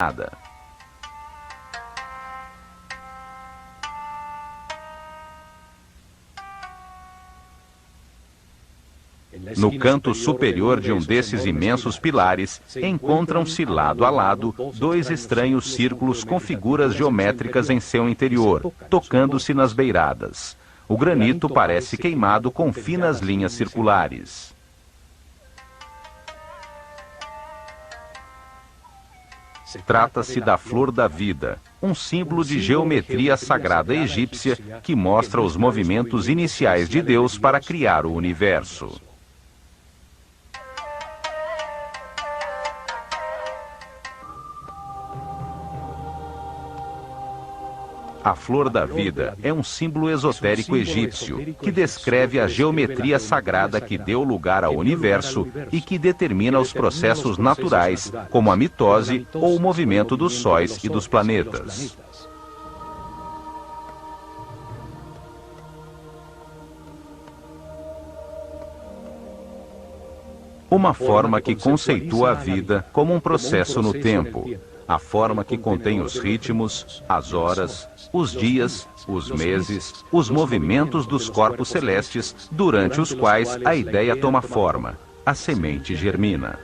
nada. No canto superior de um desses imensos pilares, encontram-se lado a lado dois estranhos círculos com figuras geométricas em seu interior, tocando-se nas beiradas. O granito parece queimado com finas linhas circulares. Trata-se da flor da vida, um símbolo de geometria sagrada egípcia que mostra os movimentos iniciais de Deus para criar o universo. A flor da vida é um símbolo esotérico egípcio que descreve a geometria sagrada que deu lugar ao universo e que determina os processos naturais, como a mitose ou o movimento dos sóis e dos planetas. Uma forma que conceitua a vida como um processo no tempo. A forma que contém os ritmos, as horas, os dias, os meses, os movimentos dos corpos celestes, durante os quais a ideia toma forma, a semente germina.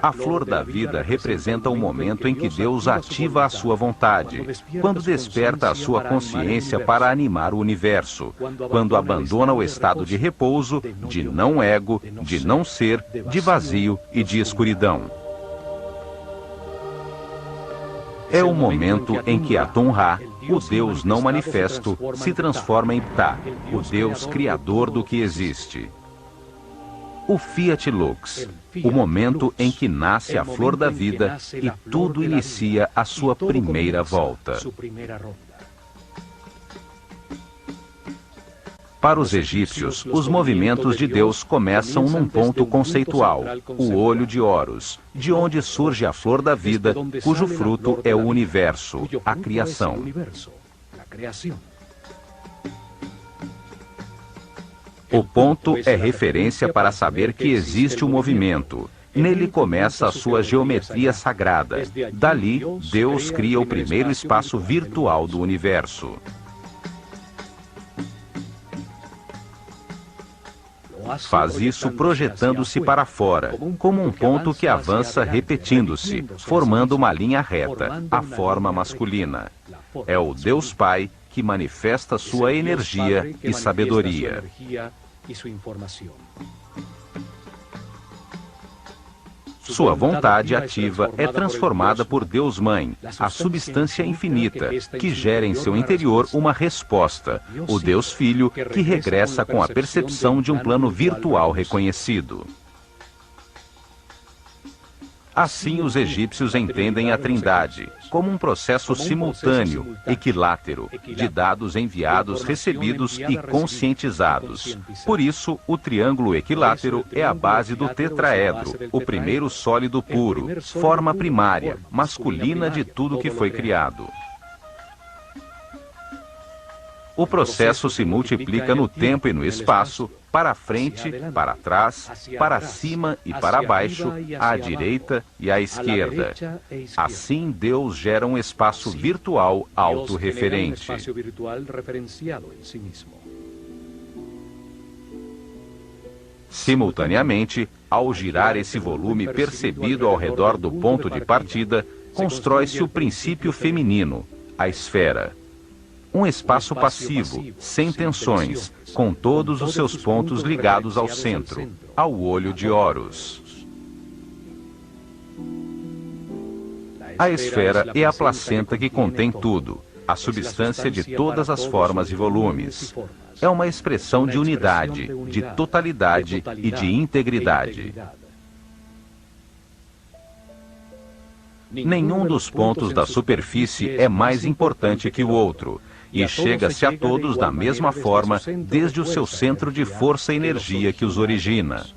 A flor da vida representa o momento em que Deus ativa a sua vontade, quando desperta a sua consciência para animar o universo, quando abandona o estado de repouso, de não ego, de não ser, de vazio e de escuridão. É o momento em que Atum-Ra, o Deus não manifesto, se transforma em Ptah, o Deus criador do que existe. O Fiat Lux, o momento em que nasce a flor da vida e tudo inicia a sua primeira volta. Para os egípcios, os movimentos de Deus começam num ponto conceitual, o olho de Horus, de onde surge a flor da vida, cujo fruto é o universo, a criação. O ponto é referência para saber que existe um movimento. Nele começa a sua geometria sagrada. Dali, Deus cria o primeiro espaço virtual do universo. Faz isso projetando-se para fora, como um ponto que avança repetindo-se, formando uma linha reta, a forma masculina. É o Deus Pai que manifesta sua energia e sabedoria. Sua vontade ativa é transformada por Deus Mãe, a substância infinita, que gera em seu interior uma resposta, o Deus Filho, que regressa com a percepção de um plano virtual reconhecido. Assim, os egípcios entendem a Trindade como um processo simultâneo, equilátero, de dados enviados, recebidos e conscientizados. Por isso, o triângulo equilátero é a base do tetraedro, o primeiro sólido puro, forma primária, masculina de tudo que foi criado. O processo se multiplica no tempo e no espaço, para frente, para trás, para cima e para baixo, à direita e à esquerda. Assim, Deus gera um espaço virtual autorreferente. Simultaneamente, ao girar esse volume percebido ao redor do ponto de partida, constrói-se o princípio feminino, a esfera. Um espaço passivo, sem tensões, com todos os seus pontos ligados ao centro, ao olho de Horus. A esfera é a placenta que contém tudo, a substância de todas as formas e volumes. É uma expressão de unidade, de totalidade e de integridade. Nenhum dos pontos da superfície é mais importante que o outro, e chega-se a todos da mesma forma, desde o seu centro de força e energia que os origina.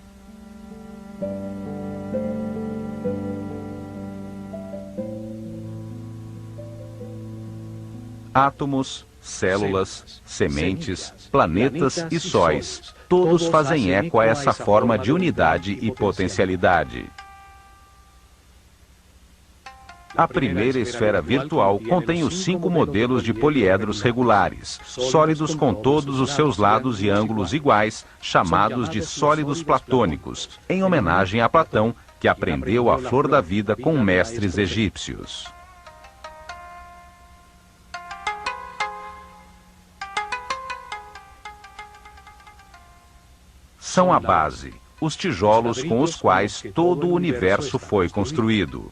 Átomos, células, sementes, planetas e sóis Todos fazem eco a essa forma de unidade e potencialidade. A primeira esfera virtual contém os 5 modelos de poliedros regulares, sólidos com todos os seus lados e ângulos iguais, chamados de sólidos platônicos, em homenagem a Platão, que aprendeu a flor da vida com mestres egípcios. São a base, os tijolos com os quais todo o universo foi construído.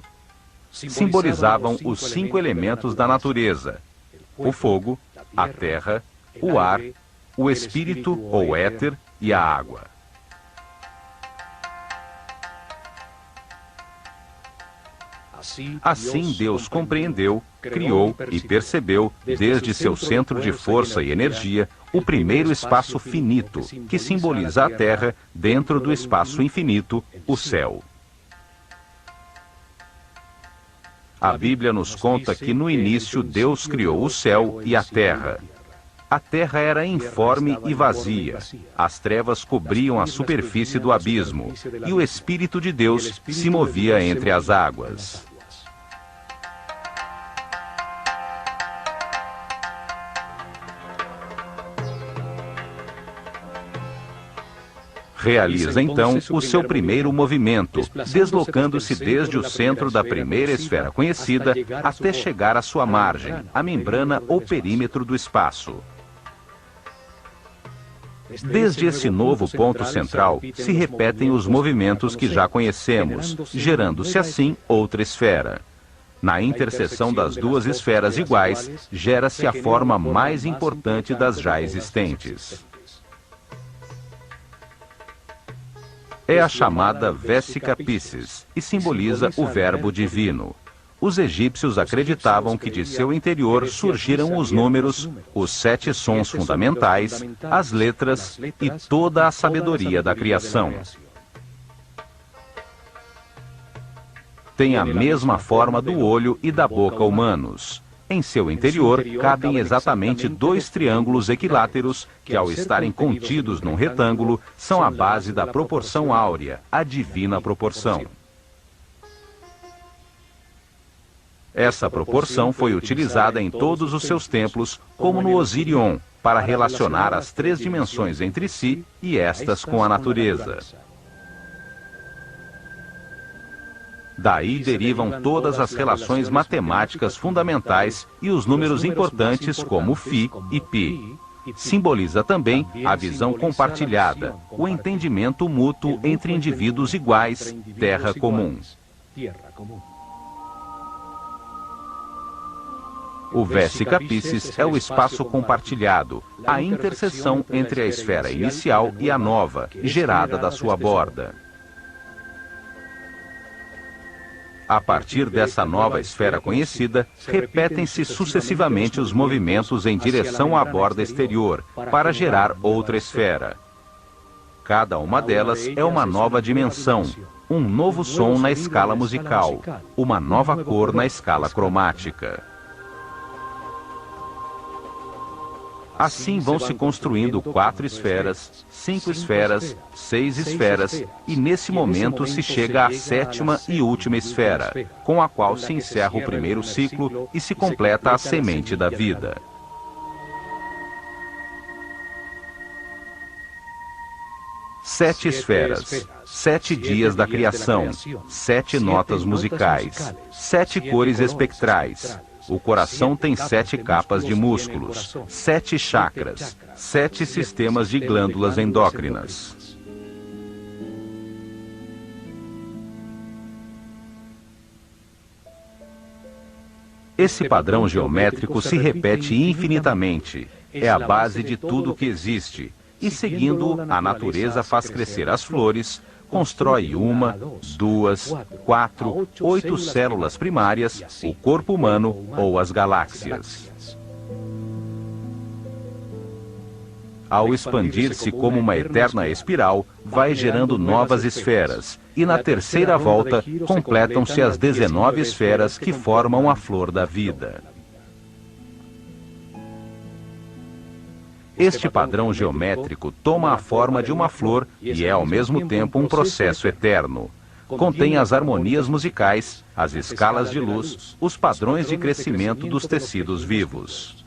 Simbolizavam os 5 elementos da natureza: o fogo, a terra, o ar, o espírito ou éter e a água. Assim Deus compreendeu, criou e percebeu, desde seu centro de força e energia, o primeiro espaço finito, que simboliza a Terra, dentro do espaço infinito, o céu. A Bíblia nos conta que no início Deus criou o céu e a terra. A terra era informe e vazia. As trevas cobriam a superfície do abismo, e o Espírito de Deus se movia entre as águas. Realiza então o seu primeiro movimento, deslocando-se desde o centro da primeira esfera conhecida até chegar à sua margem, a membrana ou perímetro do espaço. Desde esse novo ponto central, se repetem os movimentos que já conhecemos, gerando-se assim outra esfera. Na interseção das duas esferas iguais, gera-se a forma mais importante das já existentes. É a chamada Vesica Piscis e simboliza o Verbo Divino. Os egípcios acreditavam que de seu interior surgiram os números, os 7 sons fundamentais, as letras e toda a sabedoria da criação. Tem a mesma forma do olho e da boca humanos. Em seu interior, cabem exatamente 2 triângulos equiláteros que, ao estarem contidos num retângulo, são a base da proporção áurea, a divina proporção. Essa proporção foi utilizada em todos os seus templos, como no Osirion, para relacionar as 3 dimensões entre si e estas com a natureza. Daí derivam todas as relações matemáticas fundamentais e os números importantes como Φ e Π. Simboliza também a visão compartilhada, o entendimento mútuo entre indivíduos iguais, terra comum. O Vesica Piscis é o espaço compartilhado, a interseção entre a esfera inicial e a nova, gerada da sua borda. A partir dessa nova esfera conhecida, repetem-se sucessivamente os movimentos em direção à borda exterior, para gerar outra esfera. Cada uma delas é uma nova dimensão, um novo som na escala musical, uma nova cor na escala cromática. Assim vão se construindo 4 esferas, 5 esferas, 6 esferas, e nesse momento se chega à 7ª e última esfera, com a qual se encerra o primeiro ciclo e se completa a semente da vida. Sete esferas, 7 dias da criação, 7 notas musicais, 7 cores espectrais. O coração tem 7 capas de músculos, 7 chakras, 7 sistemas de glândulas endócrinas. Esse padrão geométrico se repete infinitamente, é a base de tudo que existe, e seguindo, a natureza faz crescer as flores, constrói 1, 2, 4, 8 células primárias, o corpo humano ou as galáxias. Ao expandir-se como uma eterna espiral, vai gerando novas esferas, e na terceira volta, completam-se as 19 esferas que formam a flor da vida. Este padrão geométrico toma a forma de uma flor e é ao mesmo tempo um processo eterno. Contém as harmonias musicais, as escalas de luz, os padrões de crescimento dos tecidos vivos.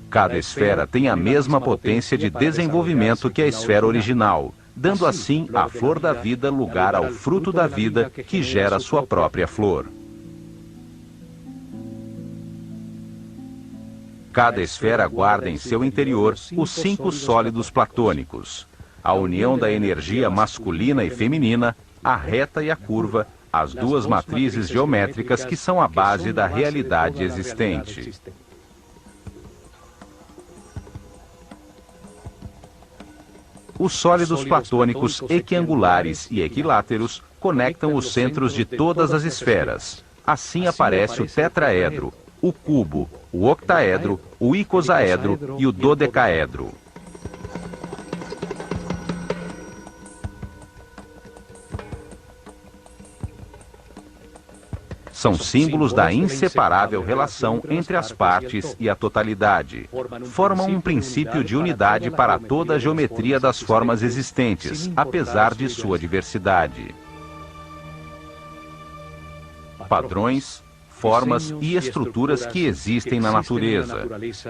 Cada esfera tem a mesma potência de desenvolvimento que a esfera original, dando assim à flor da vida lugar ao fruto da vida que gera sua própria flor. Cada esfera guarda em seu interior os 5 sólidos platônicos: a união da energia masculina e feminina, a reta e a curva, as 2 matrizes geométricas que são a base da realidade existente. Os sólidos platônicos equiangulares e equiláteros conectam os centros de todas as esferas. Assim aparece o tetraedro, o cubo, o octaedro, o icosaedro e o dodecaedro. São símbolos da inseparável relação entre as partes e a totalidade. Formam um princípio de unidade para toda a geometria das formas existentes, apesar de sua diversidade. Padrões, formas e estruturas que existem na natureza,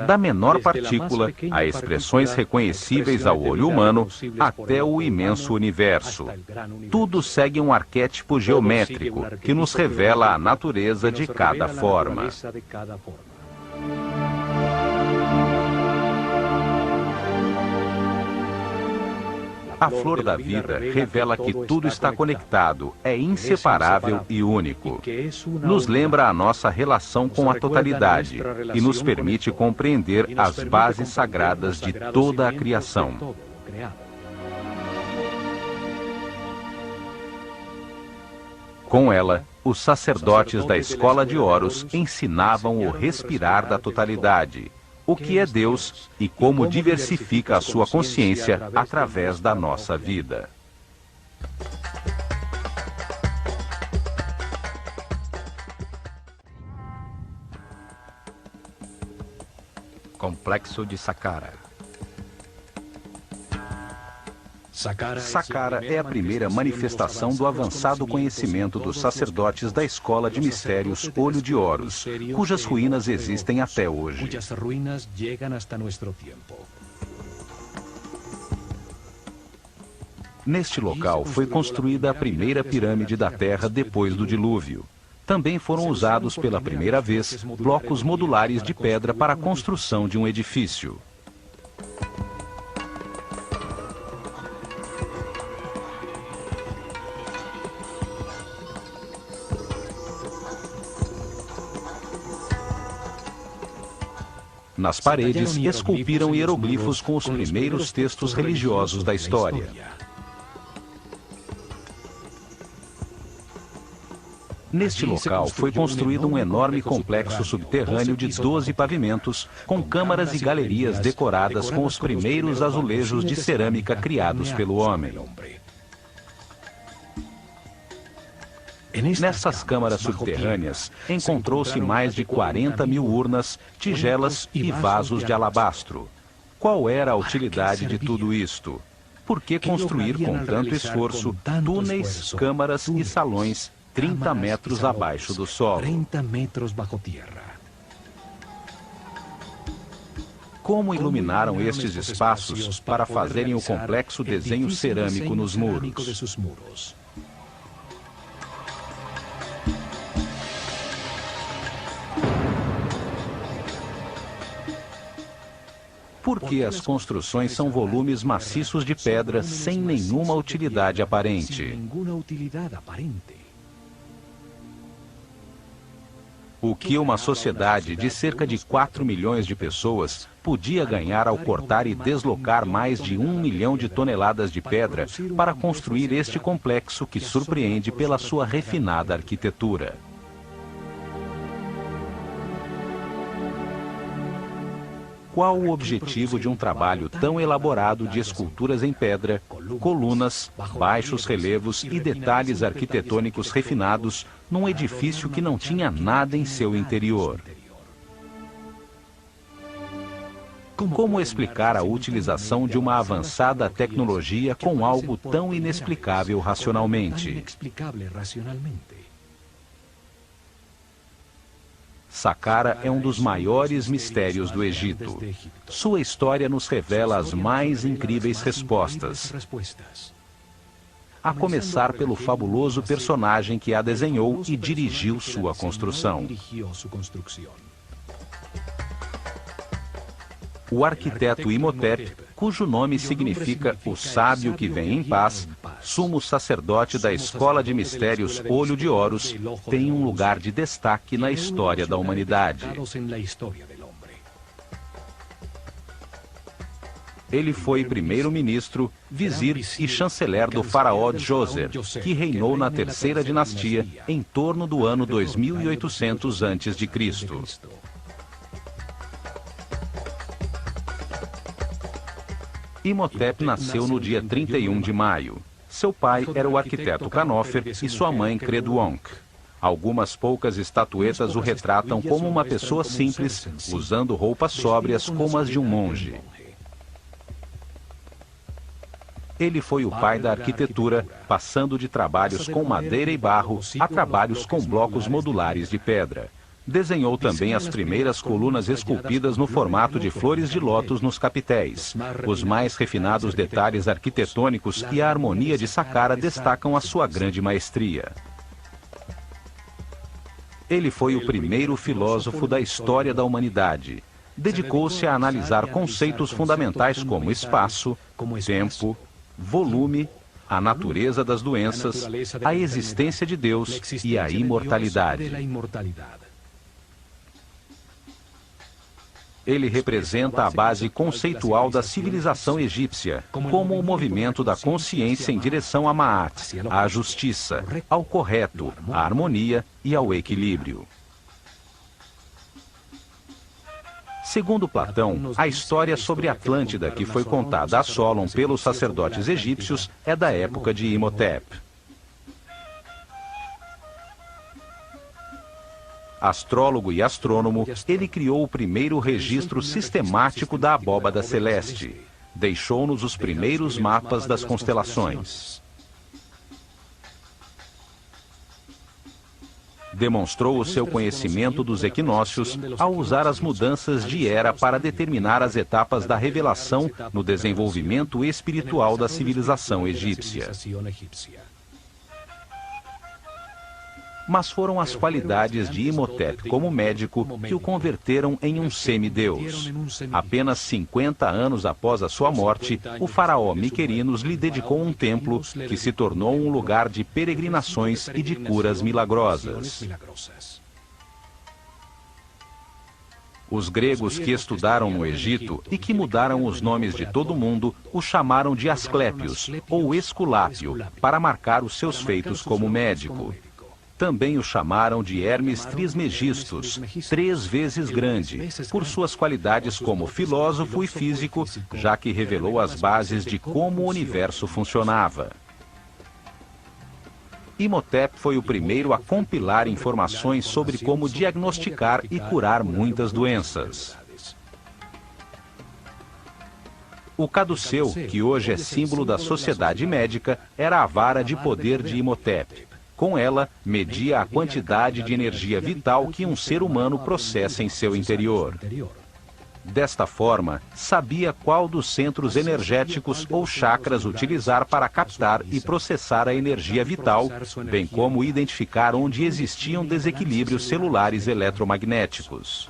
da menor partícula a expressões reconhecíveis ao olho humano até o imenso universo. Tudo segue um arquétipo geométrico que nos revela a natureza de cada forma. A flor da vida revela que tudo está conectado, é inseparável e único. Nos lembra a nossa relação com a totalidade e nos permite compreender as bases sagradas de toda a criação. Com ela, os sacerdotes da escola de Horus ensinavam o respirar da totalidade, o que é Deus e como diversifica a sua consciência através da nossa vida. Complexo de Saqqara. Saqqara é a primeira manifestação do avançado conhecimento dos sacerdotes da escola de mistérios Olho de Horus, cujas ruínas existem até hoje. Neste local foi construída a primeira pirâmide da Terra depois do dilúvio. Também foram usados pela primeira vez blocos modulares de pedra para a construção de um edifício. Nas paredes, esculpiram hieroglifos com os primeiros textos religiosos da história. Neste local foi construído um enorme complexo subterrâneo de 12 pavimentos, com câmaras e galerias decoradas com os primeiros azulejos de cerâmica criados pelo homem. Nessas câmaras subterrâneas, encontrou-se mais de 40 mil urnas, tigelas e vasos de alabastro. Qual era a utilidade de tudo isto? Por que construir com tanto esforço túneis, câmaras e salões 30 metros abaixo do solo? Como iluminaram estes espaços para fazerem o complexo desenho cerâmico nos muros? Porque as construções são volumes maciços de pedra sem nenhuma utilidade aparente. O que uma sociedade de cerca de 4 milhões de pessoas podia ganhar ao cortar e deslocar mais de 1 milhão de toneladas de pedra para construir este complexo que surpreende pela sua refinada arquitetura? Qual o objetivo de um trabalho tão elaborado de esculturas em pedra, colunas, baixos relevos e detalhes arquitetônicos refinados num edifício que não tinha nada em seu interior? Como explicar a utilização de uma avançada tecnologia com algo tão inexplicável racionalmente? Saqqara é um dos maiores mistérios do Egito. Sua história nos revela as mais incríveis respostas. A começar pelo fabuloso personagem que a desenhou e dirigiu sua construção. O arquiteto Imhotep, cujo nome significa o sábio que vem em paz, sumo sacerdote da escola de mistérios Olho de Horus, tem um lugar de destaque na história da humanidade. Ele foi primeiro-ministro, vizir e chanceler do faraó Djoser, que reinou na terceira dinastia em torno do ano 2800 a.C. Imhotep nasceu no dia 31 de maio. Seu pai era o arquiteto Khanofer e sua mãe Creduonk. Algumas poucas estatuetas o retratam como uma pessoa simples, usando roupas sóbrias como as de um monge. Ele foi o pai da arquitetura, passando de trabalhos com madeira e barro a trabalhos com blocos modulares de pedra. Desenhou também as primeiras colunas esculpidas no formato de flores de lótus nos capitéis. Os mais refinados detalhes arquitetônicos e a harmonia de Saqqara destacam a sua grande maestria. Ele foi o primeiro filósofo da história da humanidade. Dedicou-se a analisar conceitos fundamentais como espaço, tempo, volume, a natureza das doenças, a existência de Deus e a imortalidade. Ele representa a base conceitual da civilização egípcia, como o movimento da consciência em direção a Ma'at, à justiça, ao correto, à harmonia e ao equilíbrio. Segundo Platão, a história sobre Atlântida que foi contada a Solon pelos sacerdotes egípcios é da época de Imhotep. Astrólogo e astrônomo, ele criou o primeiro registro sistemático da abóbada celeste. Deixou-nos os primeiros mapas das constelações. Demonstrou o seu conhecimento dos equinócios ao usar as mudanças de era para determinar as etapas da revelação no desenvolvimento espiritual da civilização egípcia. Mas foram as qualidades de Imhotep como médico que o converteram em um semideus. Apenas 50 anos após a sua morte, o faraó Miquerinos lhe dedicou um templo que se tornou um lugar de peregrinações e de curas milagrosas. Os gregos que estudaram no Egito e que mudaram os nomes de todo mundo o chamaram de Asclépios ou Esculápio para marcar os seus feitos como médico. Também o chamaram de Hermes Trismegistus, 3 vezes grande, por suas qualidades como filósofo e físico, já que revelou as bases de como o universo funcionava. Imhotep foi o primeiro a compilar informações sobre como diagnosticar e curar muitas doenças. O caduceu, que hoje é símbolo da sociedade médica, era a vara de poder de Imhotep. Com ela, media a quantidade de energia vital que um ser humano processa em seu interior. Desta forma, sabia qual dos centros energéticos ou chakras utilizar para captar e processar a energia vital, bem como identificar onde existiam desequilíbrios celulares eletromagnéticos.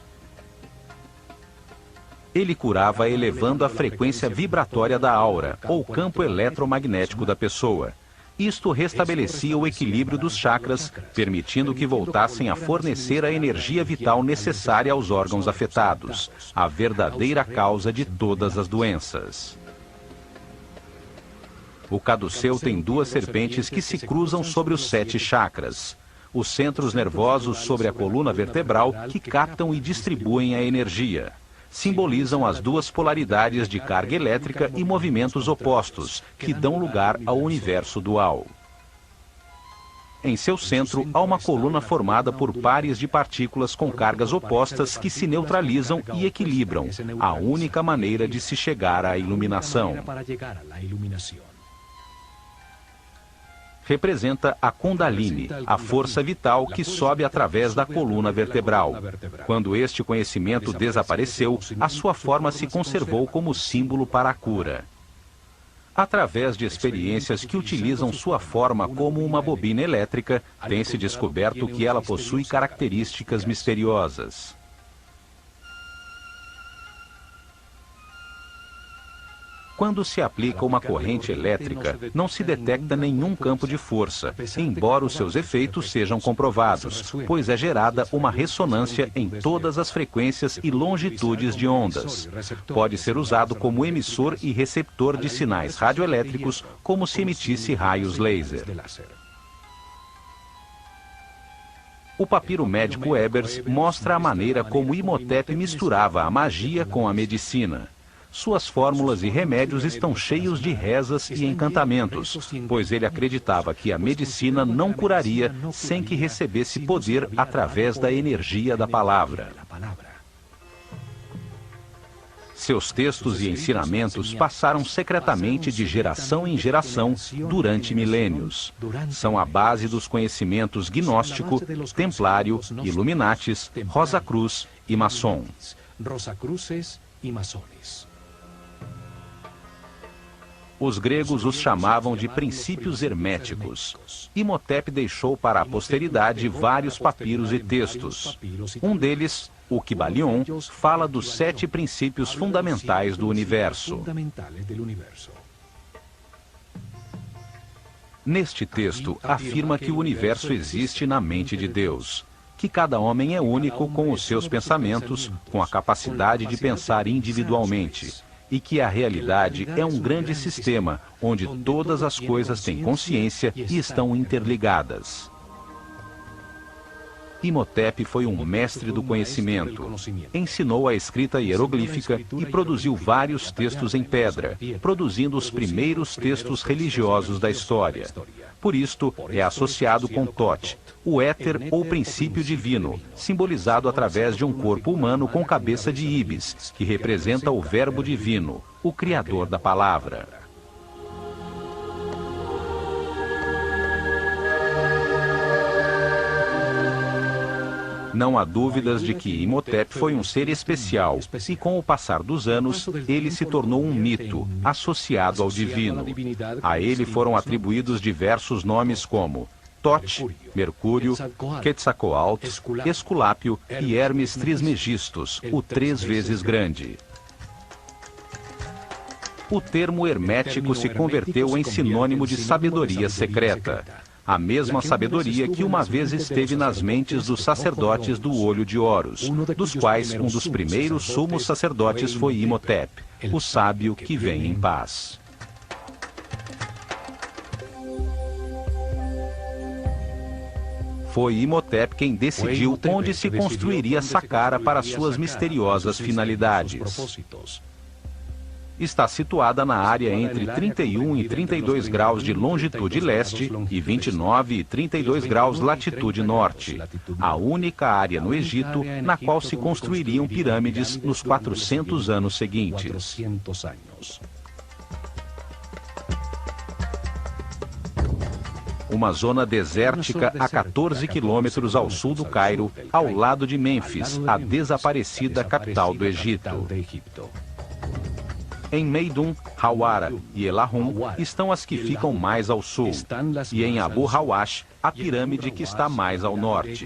Ele curava elevando a frequência vibratória da aura, ou campo eletromagnético da pessoa. Isto restabelecia o equilíbrio dos chakras, permitindo que voltassem a fornecer a energia vital necessária aos órgãos afetados, a verdadeira causa de todas as doenças. O caduceu tem 2 serpentes que se cruzam sobre os 7 chakras. Os centros nervosos sobre a coluna vertebral que captam e distribuem a energia. Simbolizam as 2 polaridades de carga elétrica e movimentos opostos, que dão lugar ao universo dual. Em seu centro, há uma coluna formada por pares de partículas com cargas opostas que se neutralizam e equilibram, a única maneira de se chegar à iluminação. Representa a Kundalini, a força vital que sobe através da coluna vertebral. Quando este conhecimento desapareceu, a sua forma se conservou como símbolo para a cura. Através de experiências que utilizam sua forma como uma bobina elétrica, tem-se descoberto que ela possui características misteriosas. Quando se aplica uma corrente elétrica, não se detecta nenhum campo de força, embora os seus efeitos sejam comprovados, pois é gerada uma ressonância em todas as frequências e longitudes de ondas. Pode ser usado como emissor e receptor de sinais radioelétricos, como se emitisse raios laser. O papiro médico Ebers mostra a maneira como Imhotep misturava a magia com a medicina. Suas fórmulas e remédios estão cheios de rezas e encantamentos, pois ele acreditava que a medicina não curaria sem que recebesse poder através da energia da palavra. Seus textos e ensinamentos passaram secretamente de geração em geração durante milênios. São a base dos conhecimentos gnóstico, templário, Illuminatis, Rosacruz e maçom. Os gregos os chamavam de princípios herméticos. Imhotep deixou para a posteridade vários papiros e textos. Um deles, o Kybalion, fala dos 7 princípios fundamentais do universo. Neste texto, afirma que o universo existe na mente de Deus, que cada homem é único com os seus pensamentos, com a capacidade de pensar individualmente, e que a realidade é um grande sistema, onde todas as coisas têm consciência e estão interligadas. Imhotep foi um mestre do conhecimento. Ensinou a escrita hieroglífica e produziu vários textos em pedra, produzindo os primeiros textos religiosos da história. Por isto, é associado com Thoth, o éter ou princípio divino, simbolizado através de um corpo humano com cabeça de íbis, que representa o Verbo divino, o Criador da palavra. Não há dúvidas de que Imhotep foi um ser especial, e com o passar dos anos, ele se tornou um mito, associado ao divino. A ele foram atribuídos diversos nomes como Thoth, Mercúrio, Quetzalcoatl, Esculápio e Hermes Trismegistus, o 3 vezes grande. O termo hermético se converteu em sinônimo de sabedoria secreta. A mesma sabedoria que uma vez esteve nas mentes dos sacerdotes do Olho de Horus, dos quais um dos primeiros sumos sacerdotes foi Imhotep, o sábio que vem em paz. Foi Imhotep quem decidiu onde se construiria Saqqara para suas misteriosas finalidades. Está situada na área entre 31 e 32 graus de longitude leste e 29 e 32 graus latitude norte, a única área no Egito na qual se construiriam pirâmides nos 400 anos seguintes. Uma zona desértica a 14 quilômetros ao sul do Cairo, ao lado de Mênfis, a desaparecida capital do Egito. Em Meidum, Hawara e Elahum estão as que ficam mais ao sul, e em Abu Hawash, a pirâmide que está mais ao norte.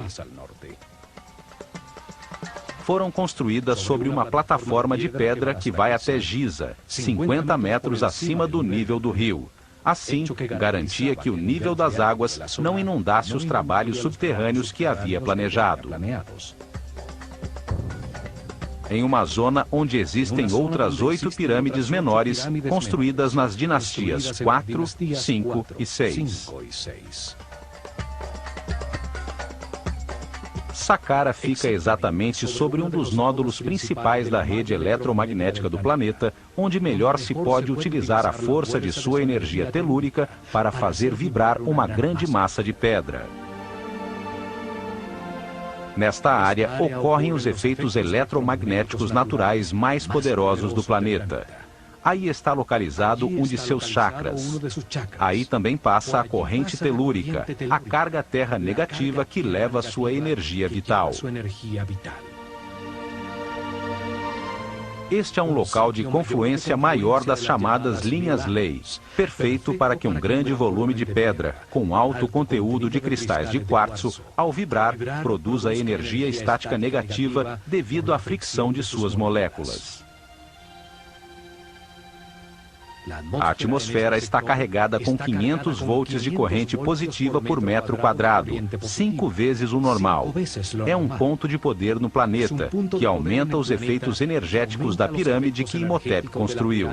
Foram construídas sobre uma plataforma de pedra que vai até Giza, 50 metros acima do nível do rio. Assim, garantia que o nível das águas não inundasse os trabalhos subterrâneos que havia planejado. Em uma zona onde existem outras 8 pirâmides menores, construídas nas dinastias 4, 5 e 6. Saqqara fica exatamente sobre um dos nódulos principais da rede eletromagnética do planeta, onde melhor se pode utilizar a força de sua energia telúrica para fazer vibrar uma grande massa de pedra. Nesta área ocorrem os efeitos eletromagnéticos naturais mais poderosos do planeta. Aí está localizado um de seus chakras. Aí também passa a corrente telúrica, a carga terra negativa que leva sua energia vital. Este é um local de confluência maior das chamadas linhas-lei, perfeito para que um grande volume de pedra, com alto conteúdo de cristais de quartzo, ao vibrar, produza energia estática negativa devido à fricção de suas moléculas. A atmosfera está carregada com 500 volts de corrente positiva por metro quadrado, 5 vezes o normal. É um ponto de poder no planeta, que aumenta os efeitos energéticos da pirâmide que Imhotep construiu.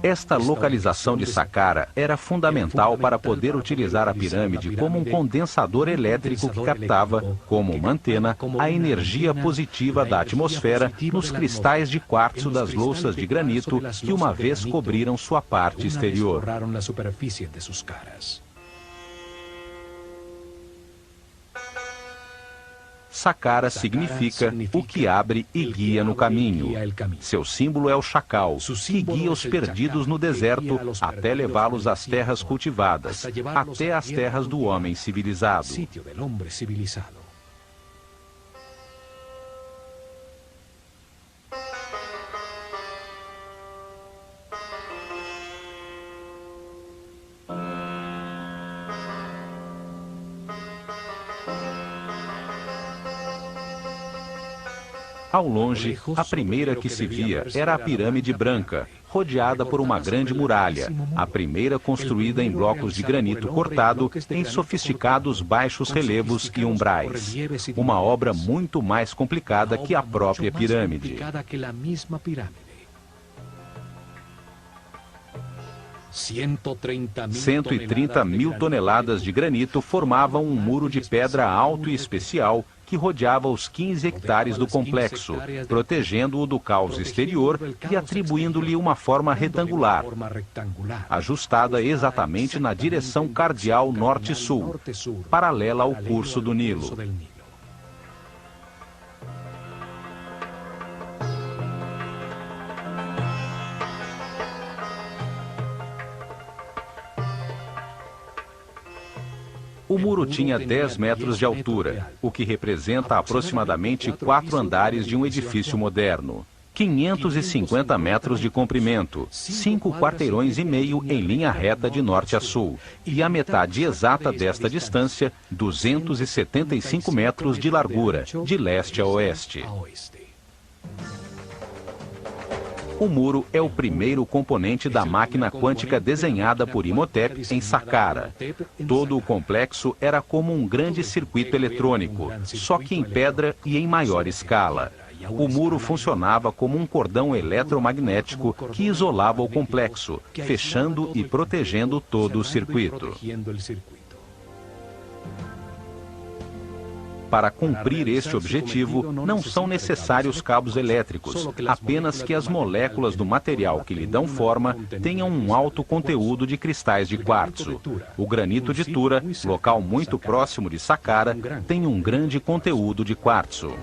Esta localização de Saqqara era fundamental para poder utilizar a pirâmide como um condensador elétrico que captava, como uma antena, a energia positiva da atmosfera nos cristais de quartzo das louças de granito que uma vez cobriram sua parte exterior. Saqqara significa o que abre e guia no caminho. Seu símbolo é o chacal, que guia os perdidos no deserto até levá-los às terras cultivadas, até as terras do homem civilizado. Ao longe, a primeira que se via era a pirâmide branca, rodeada por uma grande muralha, a primeira construída em blocos de granito cortado em sofisticados baixos relevos e umbrais. Uma obra muito mais complicada que a própria pirâmide. 130 mil toneladas de granito formavam um muro de pedra alto e especial que rodeava os 15 hectares do complexo, protegendo-o do caos exterior e atribuindo-lhe uma forma retangular, ajustada exatamente na direção cardial norte-sul, paralela ao curso do Nilo. O muro tinha 10 metros de altura, o que representa aproximadamente 4 andares de um edifício moderno. 550 metros de comprimento, 5 quarteirões e meio em linha reta de norte a sul, e a metade exata desta distância, 275 metros de largura, de leste a oeste. O muro é o primeiro componente da máquina quântica desenhada por Imhotep em Saqqara. Todo o complexo era como um grande circuito eletrônico, só que em pedra e em maior escala. O muro funcionava como um cordão eletromagnético que isolava o complexo, fechando e protegendo todo o circuito. Para cumprir este objetivo, não são necessários cabos elétricos, apenas que as moléculas do material que lhe dão forma tenham um alto conteúdo de cristais de quartzo. O granito de Tura, local muito próximo de Saqqara, tem um grande conteúdo de quartzo.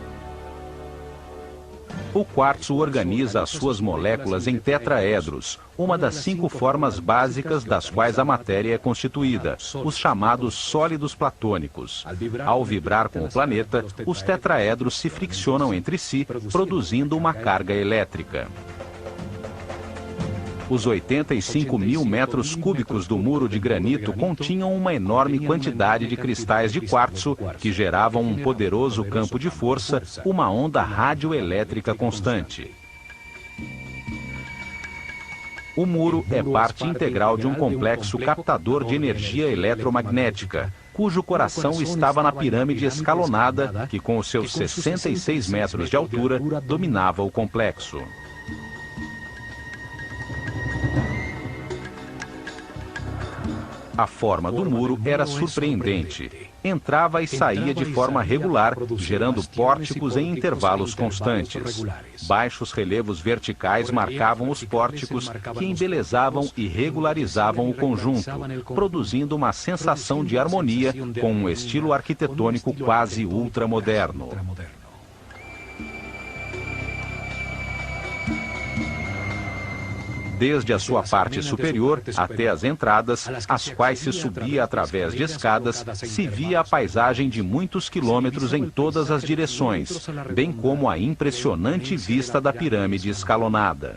O quartzo organiza as suas moléculas em tetraedros, uma das 5 formas básicas das quais a matéria é constituída, os chamados sólidos platônicos. Ao vibrar com o planeta, os tetraedros se friccionam entre si, produzindo uma carga elétrica. Os 85 mil metros cúbicos do muro de granito continham uma enorme quantidade de cristais de quartzo que geravam um poderoso campo de força, uma onda radioelétrica constante. O muro é parte integral de um complexo captador de energia eletromagnética, cujo coração estava na pirâmide escalonada que, com os seus 66 metros de altura, dominava o complexo. A forma do muro era surpreendente. Entrava e saía de forma regular, gerando pórticos em intervalos constantes. Baixos relevos verticais marcavam os pórticos, que embelezavam e regularizavam o conjunto, produzindo uma sensação de harmonia com um estilo arquitetônico quase ultramoderno. Desde a sua parte superior até as entradas, as quais se subia através de escadas, se via a paisagem de muitos quilômetros em todas as direções, bem como a impressionante vista da pirâmide escalonada.